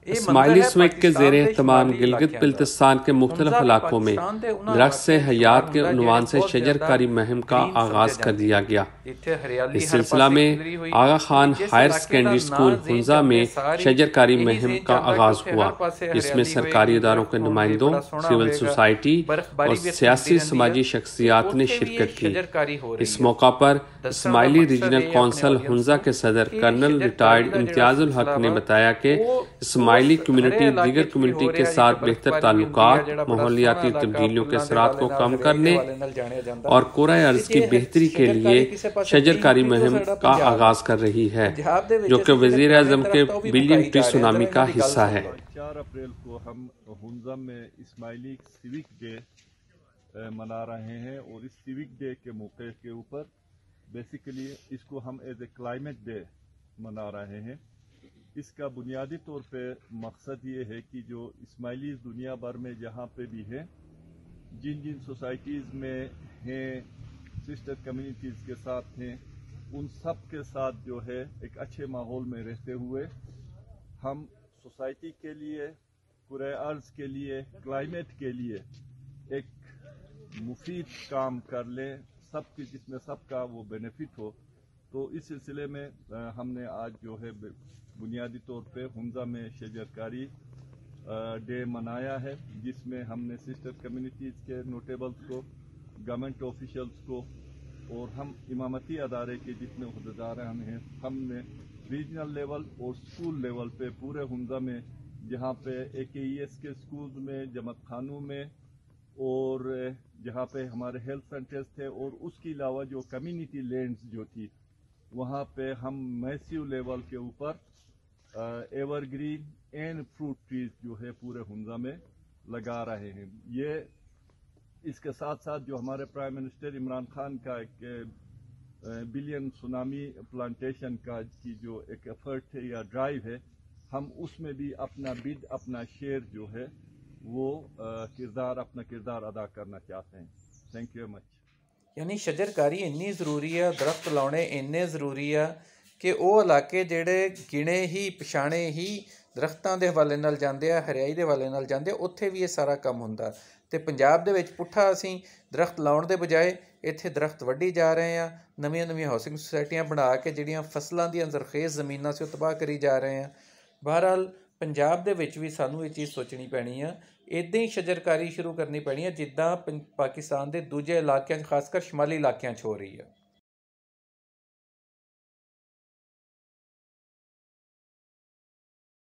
اسماعیلی سویک کے زیر اہتمام گلگت بلتستان کے مختلف علاقوں میں درخت سے حیات کے عنوان سے شجر کاری مہم کا آغاز کر دیا گیا۔ اس سلسلہ میں Aga Khan higher secondary school Hunza میں شجر کاری مہم کا آغاز ہوا، جس میں سرکاری اداروں کے نمائندوں، سول سوسائٹی اور سیاسی سماجی شخصیات نے شرکت کی۔ اس موقع پر اسماعیلی ریجنل کونسل ہنزا کے صدر کرنل ریٹائرڈ امتیاز الحق نے بتایا کہ اسماعیلی کمیونٹی دیگر کمیونٹی کے ساتھ بہتر تعلقات، ماحولیاتی تبدیلیوں کے اثرات کو کم کرنے اور کرۂ ارض کی بہتری کے لیے شجر کاری مہم کا آغاز کر رہی ہے، جو کہ وزیر اعظم کے بلین ٹری سونامی کا حصہ ہے۔ 4 اپریل کو ہم ہنزا میں اسماعیلی سیوک ڈے منا رہے ہیں، اور اس سیوک ڈے کے موقع کے اوپر بیسیکلی اس کو ہم ایز اے کلائمیٹ ڈے منا رہے ہیں۔ اس کا بنیادی طور پہ مقصد یہ ہے کہ جو اسماعیلیز دنیا بھر میں جہاں پہ بھی ہیں، جن سوسائٹیز میں ہیں، سسٹر کمیونٹیز کے ساتھ ہیں، ان سب کے ساتھ جو ہے ایک اچھے ماحول میں رہتے ہوئے ہم سوسائٹی کے لیے، کرۂ ارض کے لیے، کلائمیٹ کے لیے ایک مفید کام کر لیں، سب کی جس میں سب کا وہ بینیفٹ ہو۔ تو اس سلسلے میں ہم نے آج جو ہے بنیادی طور پہ ہنزا میں شجر کاری ڈے منایا ہے، جس میں ہم نے سسٹر کمیونٹیز کے نوٹیبلز کو، گورنمنٹ آفیشلز کو، اور ہم امامتی ادارے کے جتنے عہدیدار ہیں، ہم نے ریجنل لیول اور اسکول لیول پہ پورے ہنزا میں، جہاں پہ AKES کے اسکولز میں، جماعت خانوں میں، اور جہاں پہ ہمارے ہیلتھ سینٹرز تھے، اور اس کے علاوہ جو کمیونٹی لینڈز جو تھی، وہاں پہ ہم میسیو لیول کے اوپر ever green and fruit trees جو ہے پورے ہنزا میں لگا رہے ہیں۔ یہ اس کے ساتھ ساتھ جو ہمارے پرائم منسٹر عمران خان کا ایک بلین سونامی پلانٹیشن کا کی جو ایک ایفرٹ ہے یا ڈرائیو ہے، ہم اس میں بھی اپنا شیئر جو ہے وہ اپنا کردار ادا کرنا چاہتے ہیں۔ Thank you much. یعنی شجر کاری ਇੰਨੀ ਜ਼ਰੂਰੀ ਆ، ਦਰਖਤ ਲਾਉਣੇ ਇੰਨੇ ਜ਼ਰੂਰੀ ਆ ਕਿ ਉਹ ਇਲਾਕੇ ਜਿਹੜੇ ਗਿਣੇ ਹੀ ਪਛਾਣੇ ਹੀ ਦਰਖਤਾਂ ਦੇ ਹਵਾਲੇ ਨਾਲ ਜਾਂਦੇ ਆ, ਹਰਿਆਈ ਦੇ ਹਵਾਲੇ ਨਾਲ ਜਾਂਦੇ ਆ, ਉੱਥੇ ਵੀ ਇਹ ਸਾਰਾ ਕੰਮ ਹੁੰਦਾ। ਅਤੇ ਪੰਜਾਬ ਦੇ ਵਿੱਚ ਪੁੱਠਾ ਅਸੀਂ ਦਰਖਤ ਲਾਉਣ ਦੇ ਬਜਾਏ ਇੱਥੇ ਦਰਖਤ ਵੱਢੀ ਜਾ ਰਹੇ ਹਾਂ, ਨਵੀਆਂ ਹਾਊਸਿੰਗ ਸੁਸਾਇਟੀਆਂ ਬਣਾ ਕੇ ਜਿਹੜੀਆਂ ਫਸਲਾਂ ਦੀਆਂ ਜ਼ਰਖੇਜ਼ ਜ਼ਮੀਨਾਂ ਸੀ ਉਹ ਤਬਾਹ ਕਰੀ ਜਾ ਰਹੇ ਹਾਂ। ਬਹਰਹਾਲ ਪੰਜਾਬ ਦੇ ਵਿੱਚ ਵੀ ਸਾਨੂੰ ਇਹ ਚੀਜ਼ ਸੋਚਣੀ ਪੈਣੀ ਆ, ਇੱਦਾਂ ਹੀ ਸ਼ਜਰਕਾਰੀ ਸ਼ੁਰੂ ਕਰਨੀ ਪੈਣੀ ਹੈ ਜਿੱਦਾਂ ਪਾਕਿਸਤਾਨ ਦੇ ਦੂਜੇ ਇਲਾਕਿਆਂ 'ਚ, ਖਾਸ ਕਰ ਸ਼ਮਾਲੀ ਇਲਾਕਿਆਂ 'ਚ ਹੋ ਰਹੀ ਆ।